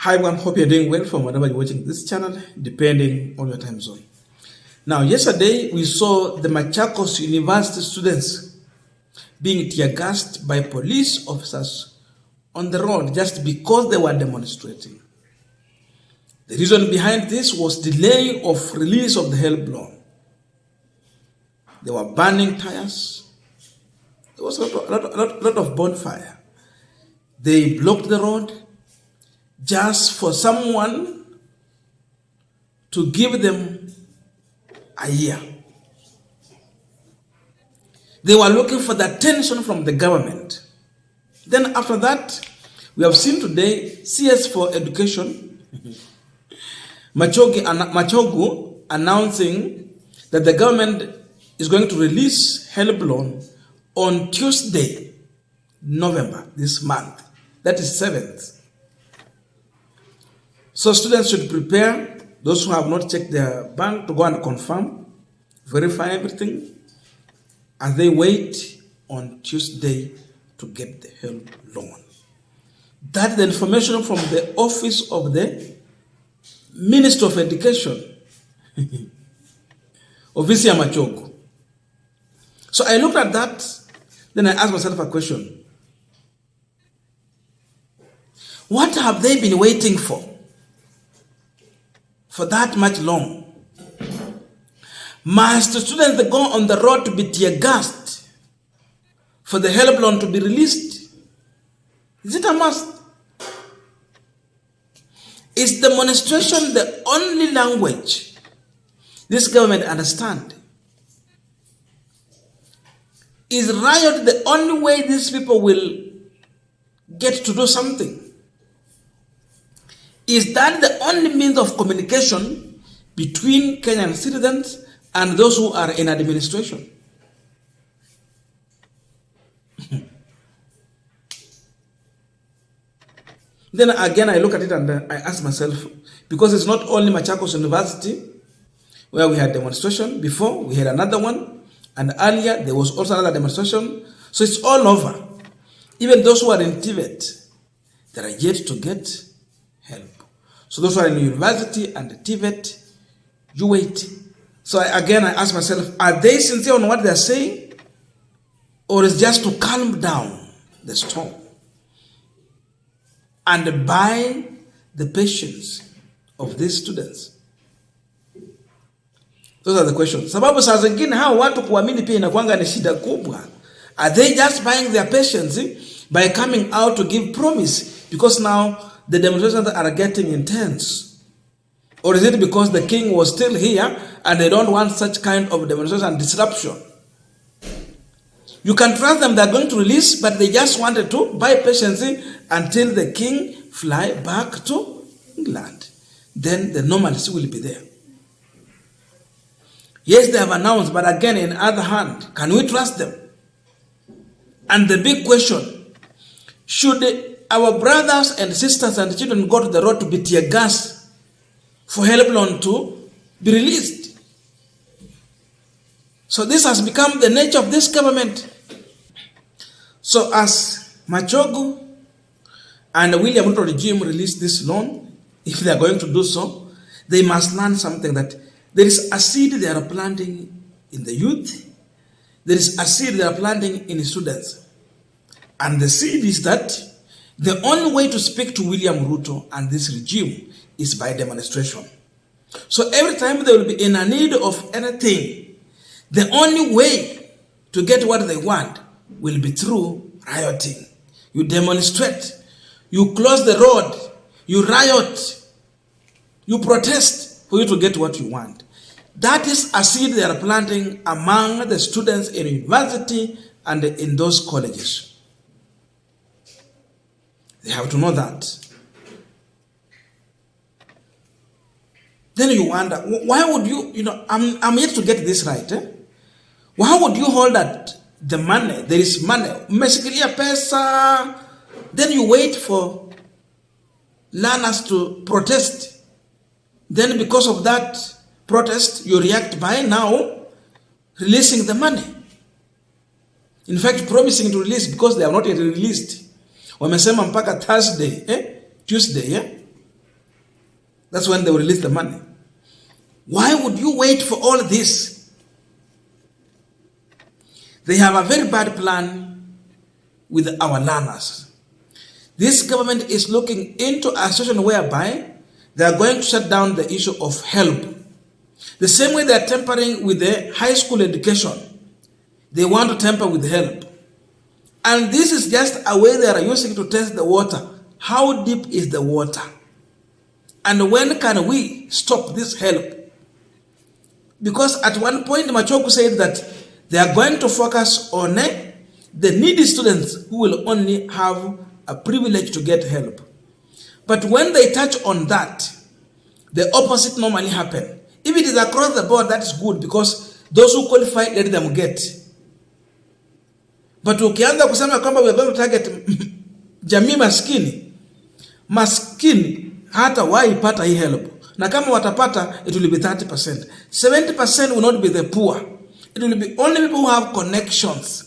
Hi everyone, hope you're doing well from wherever you're watching this channel, depending on your time zone. Now, yesterday we saw the Machakos University students being tear-gassed by police officers on the road just because they were demonstrating. The reason behind this was delay of release of the HELB loan. They were burning tires. There was a lot of bonfire. They blocked the road just for someone to give them a year. They were looking for the attention from the government. Then after that, we have seen today CS for Education, Machogu announcing that the government is going to release HELB loan on Tuesday, November, this month. That is 7th. So students should prepare, those who have not checked their bank, to go and confirm, verify everything, as they wait on Tuesday to get the HELB loan. That's the information from the office of the Minister of Education, Ovisia Machogu. So I looked at that, then I asked myself a question. What have they been waiting for that much long? Must the students go on the road to be tear-gassed for the HELB loan to be released? Is it a must? Is demonstration the only language this government understands? Is riot the only way these people will get to do something? Is that the only means of communication between Kenyan citizens and those who are in administration? Then again, I look at it and I ask myself, because it's not only Machakos University where we had demonstration. Before, we had another one, and earlier there was also another demonstration. So it's all over. Even those who are in Tibet, they are yet to get help. So those who are in the university and the Tibet, you wait. So again, I ask myself, are they sincere on what they're saying? Or is it just to calm down the storm and buy the patience of these students? Those are the questions. Sababu saa zingine hao watu kuamini pia inakuanga ni shida kubwa. Are they just buying their patience by coming out to give promise? Because now the demonstrations are getting intense. Or is it because the king was still here and they don't want such kind of demonstration and disruption? You can trust them, they're going to release, but they just wanted to buy patience until the king fly back to England. Then the normalcy will be there. Yes, they have announced, but again, in other hand, can we trust them? And the big question, should our brothers and sisters and children go to the road to be tear-gassed for HELB loan to be released? So this has become the nature of this government. So as Machogu and the William Ruto regime release this loan, if they are going to do so, they must learn something, that there is a seed they are planting in the youth. There is a seed they are planting in the students. And the seed is that the only way to speak to William Ruto and this regime is by demonstration. So every time they will be in a need of anything, the only way to get what they want will be through rioting. You demonstrate, you close the road, you riot, you protest for you to get what you want. That is a seed they are planting among the students in university and in those colleges. They have to know that. Then you wonder, why would I'm yet to get this right. Why would you hold that the money, there is money, umeshikilia pesa, then you wait for learners to protest. Then because of that protest, you react by now releasing the money. In fact, promising to release because they have not yet released. Wamesema mpaka Tuesday, That's when they will release the money. Why would you wait for all this? They have a very bad plan with our learners. This government is looking into a situation whereby they are going to shut down the issue of HELB. The same way they are tampering with the high school education, they want to tamper with HELB. And this is just a way they are using to test the water. How deep is the water? And when can we stop this HELB? Because at one point, Machogu said that they are going to focus on the needy students who will only have a privilege to get help. But when they touch on that, the opposite normally happens. If it is across the board, that is good, because those who qualify, let them get. But ukianza kusema kwamba we are going to target jamii maskini hata waipata hii help. Na kama watapata, it will be 30%. 70% will not be the poor. It will be only people who have connections.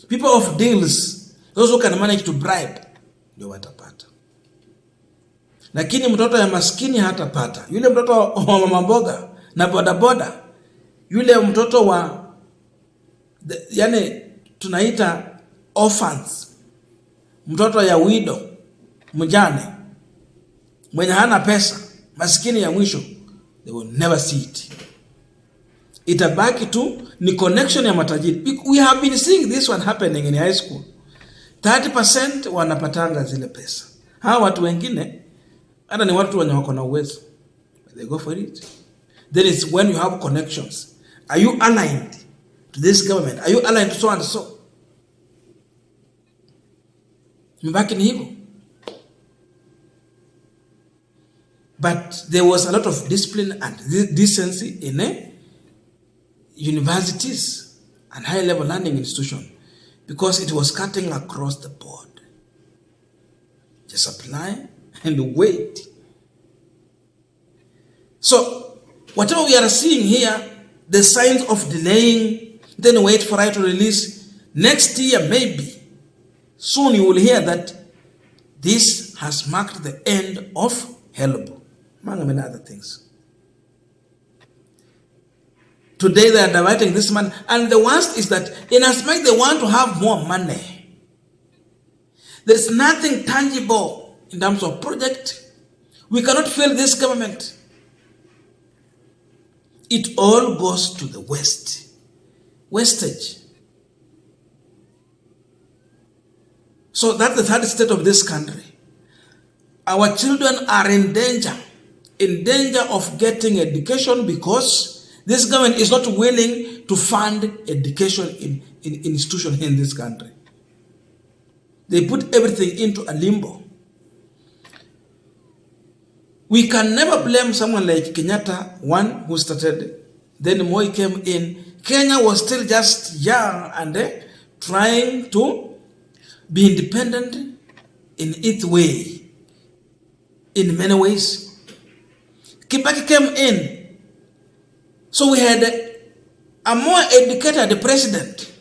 People of deals. Those who can manage to bribe. Ndio watapata. Lakini mtoto ya maskini hatapata. Yule mtoto wa mama mboga na bodaboda. Yule mtoto wa yani tunaita orphans. Mtoto ya widow, mjane, mwenye hana pesa, maskini ya mwisho, they will never see it. Itabaki tu ni connection ya matajiri. We have been seeing this one happening in high school. 30% wanapatanga zile pesa. Hawa watu wengine hata ni watu wenye wako na uwezo. They go for it. Then it's when you have connections. Are you aligned to this government? Are you aligned to so and so? Mbaki ni hivyo. But there was a lot of discipline and decency in universities and high-level learning institutions because it was cutting across the board. Just apply and wait. So, whatever we are seeing here, the signs of delaying, then wait for it to release. Next year, maybe, soon you will hear that this has marked the end of HELB, among many other things. Today they are diverting this money, and the worst is that in as much they want to have more money, there is nothing tangible in terms of project. We cannot fail this government. It all goes to the West. Wastage. So that's the third state of this country. Our children are in danger of getting education because this government is not willing to fund education in institutions in this country. They put everything into a limbo. We can never blame someone like Kenyatta, one who started, then Moi came in. Kenya was still just young and trying to be independent in its way, in many ways. Kibaki came in. So we had a more educated president.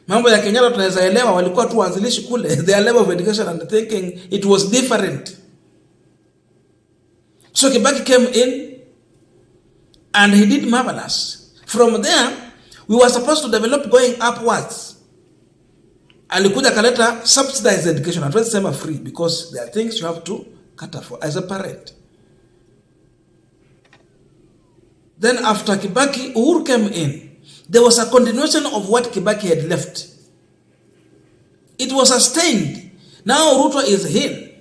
Mambo ya Kenyatta tunaweza elewa, walikuwa tu waanzilishi kule. Their level of education and thinking, it was different. So Kibaki came in and he did marvelous. From there, we were supposed to develop going upwards. Alikuja kaleta subsidized education. At first, sema free because there are things you have to cater for as a parent. Then after Kibaki, Uhuru came in. There was a continuation of what Kibaki had left. It was sustained. Now Ruto is in.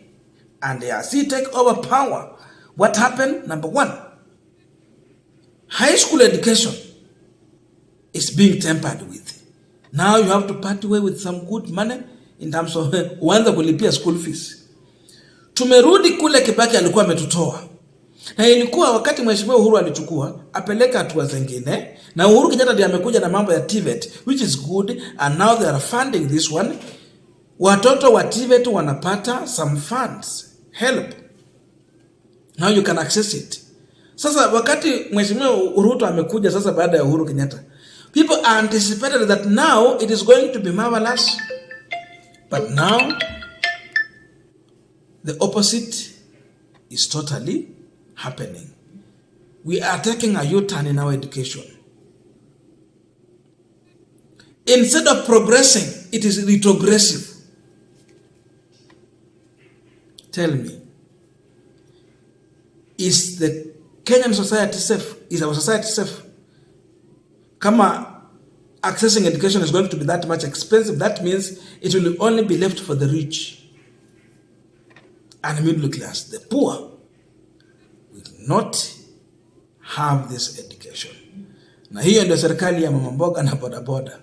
And as he take over power, what happened? Number one, high school education is being tampered with. Now you have to part away with some good money in terms of uanza kulipia school fees. Tumerudi kule Kibaki alikuwa ametutoa. Na ilikuwa wakati mheshimiwa Uhuru alichukua apeleka hatua zingine, na Uhuru Kenyatta ndiye amekuja na mambo ya TVET, which is good, and now they are funding this one. Watoto wa TVET wanapata some funds, help. Now you can access it. Sasa wakati mheshimiwa Ruto amekuja sasa baada ya Uhuru Kenyatta, people anticipated that now it is going to be marvelous. But now the opposite is totally happening. We are taking a U-turn in our education. Instead of progressing, it is retrogressive. Tell me, is the Kenyan society safe? Is our society safe? Kama accessing education is going to be that much expensive, that means it will only be left for the rich and middle class. The poor will not have this education. Na hiyo ndio serikali ya mama mboga na bodaboda.